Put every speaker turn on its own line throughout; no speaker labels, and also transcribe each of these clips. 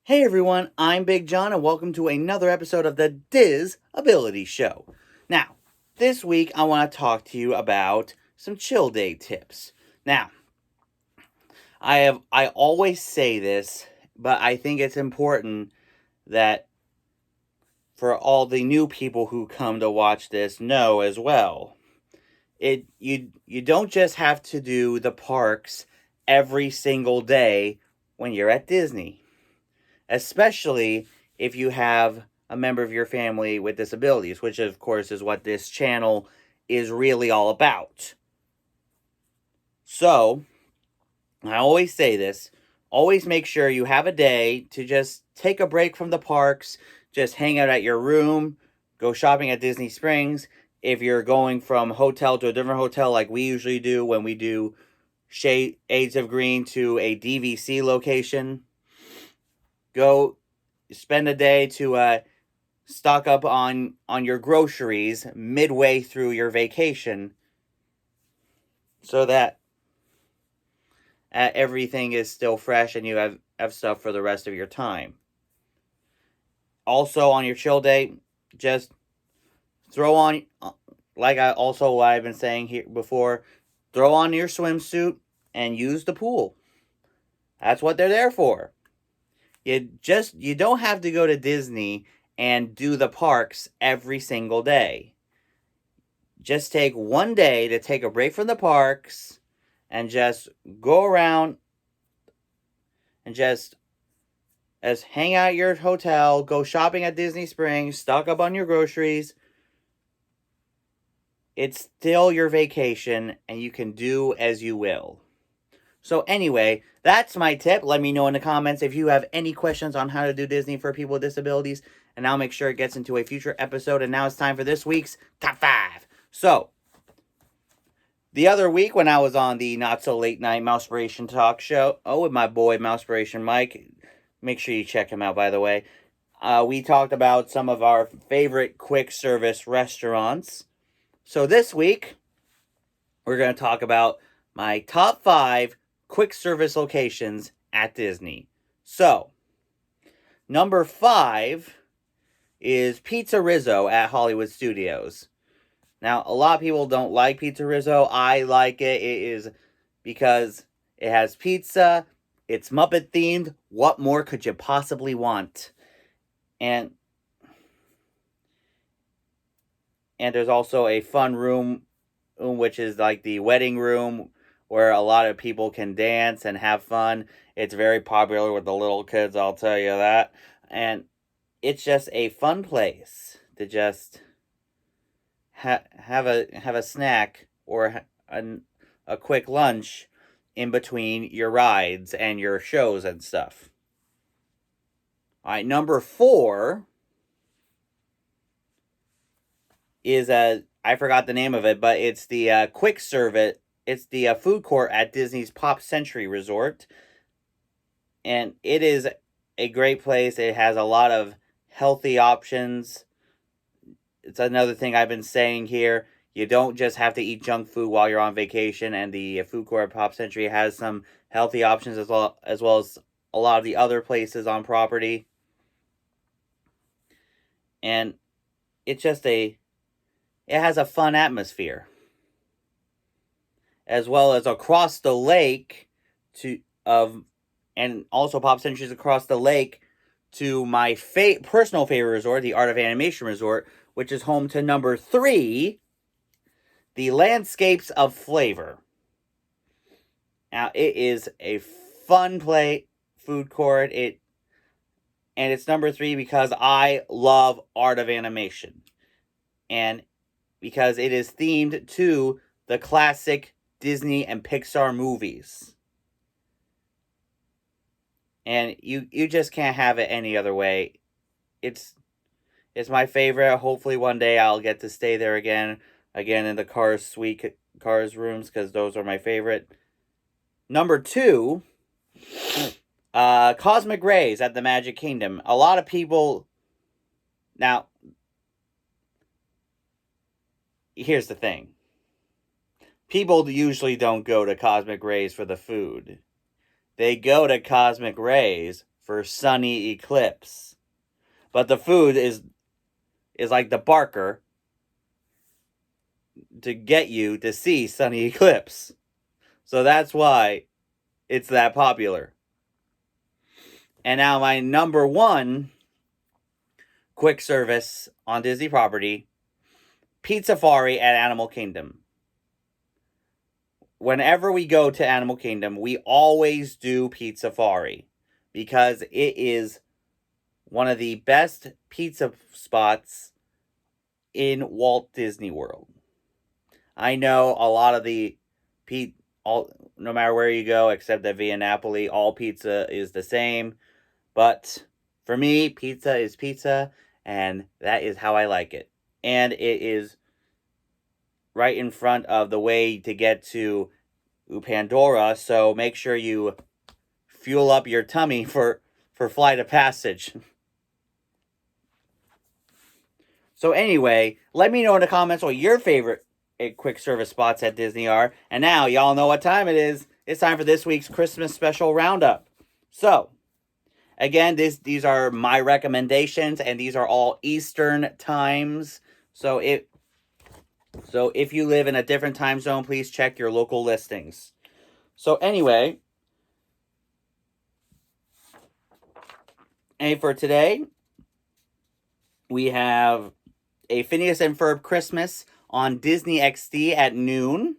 Hey everyone, I'm Big John and welcome to another episode of the Diz Ability Show. Now, this week I want to talk to you about some chill day tips. Now, I always say this, but I think it's important that for all the new people who come to watch this know as well. You don't just have to do the parks every single day when you're at Disney, especially if you have a member of your family with disabilities, which of course is what this channel is really all about. So, I always say this, always make sure you have a day to just take a break from the parks, just hang out at your room, go shopping at Disney Springs. If you're going from hotel to a different hotel like we usually do when we do Shades of Green to a DVC location, go spend a day to stock up on your groceries midway through your vacation so that everything is still fresh and you have stuff for the rest of your time. Also, on your chill day, just throw on, like what I've been saying here before, throw on your swimsuit and use the pool. That's what they're there for. You don't have to go to Disney and do the parks every single day. Just take one day to take a break from the parks and just go around and just hang out at your hotel, go shopping at Disney Springs, stock up on your groceries. It's still your vacation and you can do as you will. So anyway, that's my tip. Let me know in the comments if you have any questions on how to do Disney for people with disabilities, and I'll make sure it gets into a future episode. And now it's time for this week's Top 5. So, the other week when I was on the Not So Late Night Mousepiration Talk Show, with my boy Mousepiration Mike, make sure you check him out, by the way, we talked about some of our favorite quick service restaurants. So this week, we're going to talk about my top 5 quick service locations at Disney. So, number 5 is Pizza Rizzo at Hollywood Studios. Now, a lot of people don't like Pizza Rizzo. I like it. It is because it has pizza. It's Muppet themed. What more could you possibly want? And there's also a fun room, which is like the wedding room, where a lot of people can dance and have fun. It's very popular with the little kids, I'll tell you that. And it's just a fun place to just have a snack or a quick lunch in between your rides and your shows and stuff. All right, number 4 is I forgot the name of it, but it's the quick service. It's the food court at Disney's Pop Century Resort, and it is a great place. It has a lot of healthy options. It's another thing I've been saying here. You don't just have to eat junk food while you're on vacation, and the food court at Pop Century has some healthy options as well as a lot of the other places on property. And it's just it has a fun atmosphere. As well as across the lake and also Pop Century's across the lake to my personal favorite resort, the Art of Animation Resort, which is home to number 3, the Landscapes of Flavor. Now, it is a fun food court. And it's number 3 because I love Art of Animation. And because it is themed to the classic Disney and Pixar movies. And you just can't have it any other way. It's my favorite. Hopefully one day I'll get to stay there again in the Cars rooms, because those are my favorite. Number 2, Cosmic Rays at the Magic Kingdom. A lot of people... Now, here's the thing. People usually don't go to Cosmic Rays for the food. They go to Cosmic Rays for Sunny Eclipse. But the food is like the Barker to get you to see Sunny Eclipse. So that's why it's that popular. And now my number one quick service on Disney property, Pizzafari at Animal Kingdom. Whenever we go to Animal Kingdom, we always do Pizzafari because it is one of the best pizza spots in Walt Disney World. I know a lot of the no matter where you go, except at Via Napoli, all pizza is the same. But for me, pizza is pizza, and that is how I like it. And it is right in front of the way to get to Pandora, so make sure you fuel up your tummy for Flight of Passage. So anyway, let me know in the comments what your favorite quick service spots at Disney are. And now, y'all know what time it is. It's time for this week's Christmas special roundup. So, again, these are my recommendations, and these are all Eastern times. So if you live in a different time zone, please check your local listings. So anyway, and for today, we have a Phineas and Ferb Christmas on Disney XD at noon,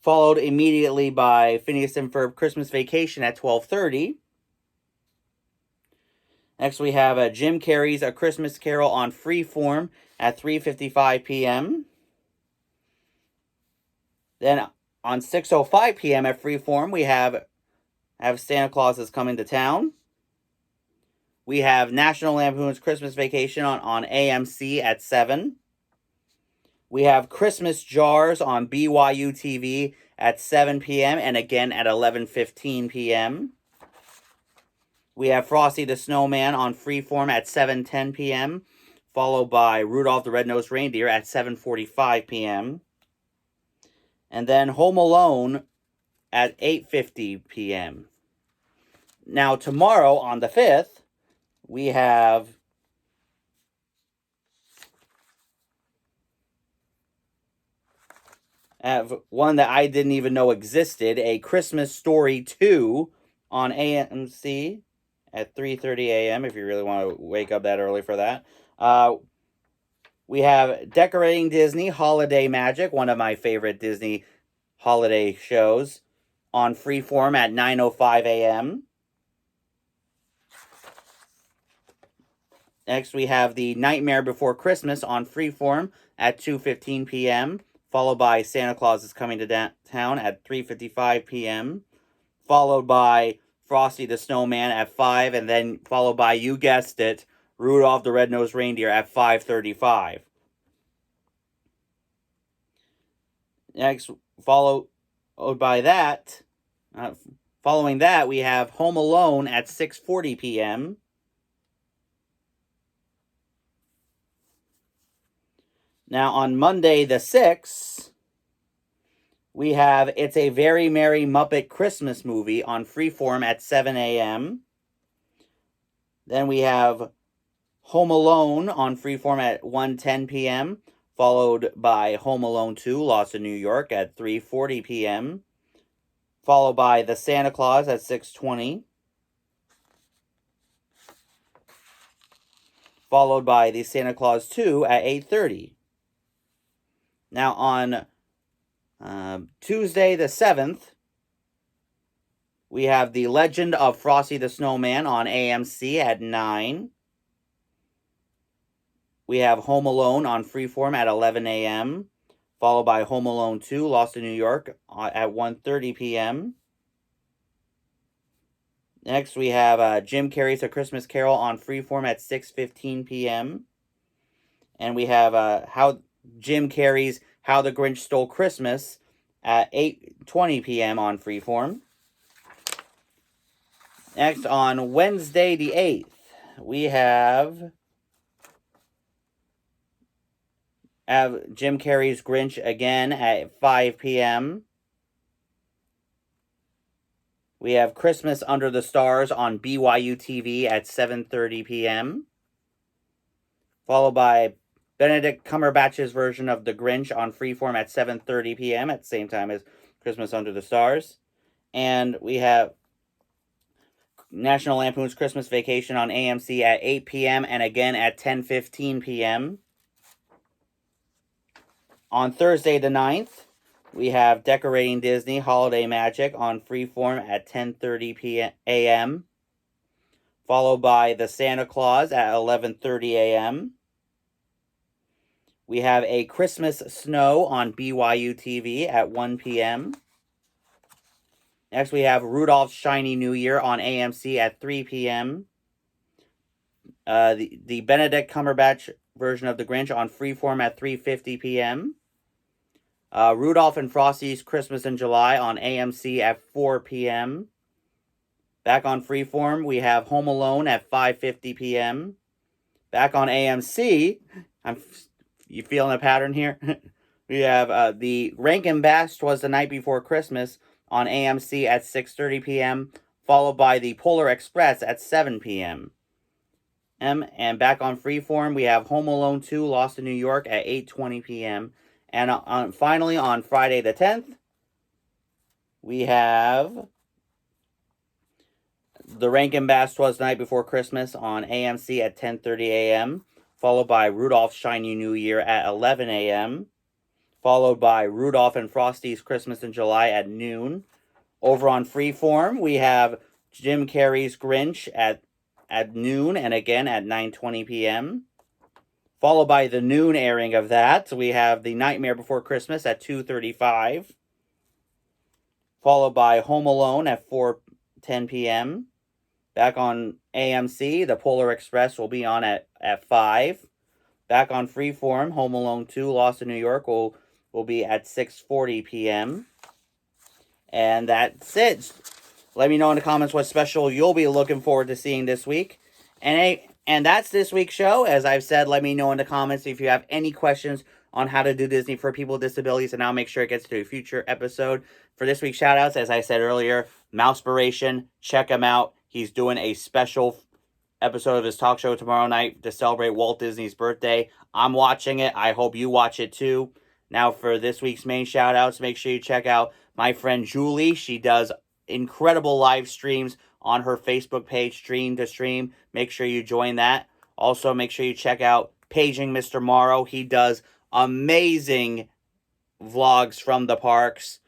followed immediately by Phineas and Ferb Christmas Vacation at 12:30. Next, we have Jim Carrey's A Christmas Carol on Freeform at 3:55 p.m. Then on 6:05 p.m. at Freeform, we have Santa Claus is Coming to Town. We have National Lampoon's Christmas Vacation on AMC at 7. We have Christmas Jars on BYU TV at 7 p.m. and again at 11:15 p.m. We have Frosty the Snowman on Freeform at 7:10 p.m., followed by Rudolph the Red-Nosed Reindeer at 7:45 p.m. And then Home Alone at 8:50 p.m. Now, tomorrow on the 5th, we have one that I didn't even know existed, A Christmas Story 2 on AMC at 3:30 a.m. if you really want to wake up that early for that. We have Decorating Disney Holiday Magic, one of my favorite Disney holiday shows, on Freeform at 9:05 a.m. Next, we have The Nightmare Before Christmas on Freeform at 2:15 p.m., followed by Santa Claus is Coming to Town at 3:55 p.m., followed by Frosty the Snowman at 5, and then followed by, you guessed it, Rudolph the Red-Nosed Reindeer at 5:35. Next, following that, we have Home Alone at 6:40 p.m., Now, on Monday the 6th, we have It's a Very Merry Muppet Christmas Movie on Freeform at 7 a.m. Then we have Home Alone on Freeform at 1:10 p.m., followed by Home Alone 2, Lost in New York at 3:40 p.m., followed by The Santa Claus at 6:20, followed by The Santa Claus 2 at 8:30. Now, on Tuesday the 7th, we have The Legend of Frosty the Snowman on AMC at 9. We have Home Alone on Freeform at 11 a.m., followed by Home Alone 2, Lost in New York at 1:30 p.m. Next, we have Jim Carrey's A Christmas Carol on Freeform at 6:15 p.m. And we have Jim Carrey's How the Grinch Stole Christmas at 8:20 p.m. on Freeform. Next, on Wednesday the 8th, we have Jim Carrey's Grinch again at 5 p.m. We have Christmas Under the Stars on BYU TV at 7:30 p.m. Followed by Benedict Cumberbatch's version of The Grinch on Freeform at 7:30 p.m. at the same time as Christmas Under the Stars. And we have National Lampoon's Christmas Vacation on AMC at 8 p.m. and again at 10:15 p.m. On Thursday the 9th, we have Decorating Disney Holiday Magic on Freeform at 10:30 a.m. Followed by The Santa Claus at 11:30 a.m. We have A Christmas Snow on BYU TV at 1 p.m. Next, we have Rudolph's Shiny New Year on AMC at 3 p.m. The Benedict Cumberbatch version of The Grinch on Freeform at 3:50 p.m. Rudolph and Frosty's Christmas in July on AMC at 4 p.m. Back on Freeform, we have Home Alone at 5:50 p.m. Back on AMC, you feeling a pattern here? We have the Rankin Bass Was the Night Before Christmas on AMC at 6:30 p.m., followed by the Polar Express at 7 p.m. And back on Freeform, we have Home Alone 2 Lost in New York at 8:20 p.m. And finally, on Friday the 10th, we have the Rankin Bass Was the Night Before Christmas on AMC at 10:30 a.m., followed by Rudolph's Shiny New Year at 11 a.m., followed by Rudolph and Frosty's Christmas in July at noon. Over on Freeform, we have Jim Carrey's Grinch at noon and again at 9:20 p.m. Followed by the noon airing of that, we have The Nightmare Before Christmas at 2:35. Followed by Home Alone at 4:10 p.m. Back on AMC, The Polar Express will be on at 5. Back on Freeform, Home Alone 2 Lost in New York will be at 6:40 p.m. And that's it. Let me know in the comments what special you'll be looking forward to seeing this week. And that's this week's show. As I've said, let me know in the comments if you have any questions on how to do Disney for people with disabilities, and I'll make sure it gets to a future episode. For this week's shoutouts, as I said earlier, Mousepiration, check him out. He's doing a special episode of his talk show tomorrow night to celebrate Walt Disney's birthday. I'm watching it. I hope you watch it too. Now for this week's main shoutouts, make sure you check out my friend Julie. She does incredible live streams on her Facebook page, Stream to Stream. Make sure you join that. Also, make sure you check out Paging Mr. Morrow. He does amazing vlogs from the parks.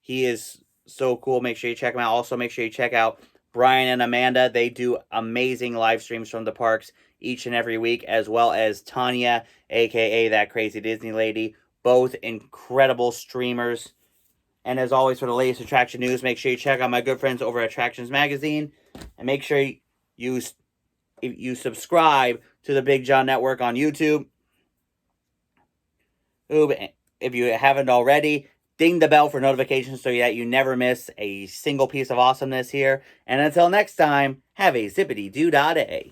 He is so cool. Make sure you check him out. Also, make sure you check out Brian and Amanda. They do amazing live streams from the parks each and every week, as well as Tanya, aka That Crazy Disney Lady. Both incredible streamers. And as always, for the latest attraction news, make sure you check out my good friends over at Attractions Magazine. And make sure you subscribe to the Big John Network on YouTube. If you haven't already, ding the bell for notifications so that you never miss a single piece of awesomeness here. And until next time, have a zippity-doo-dah-day.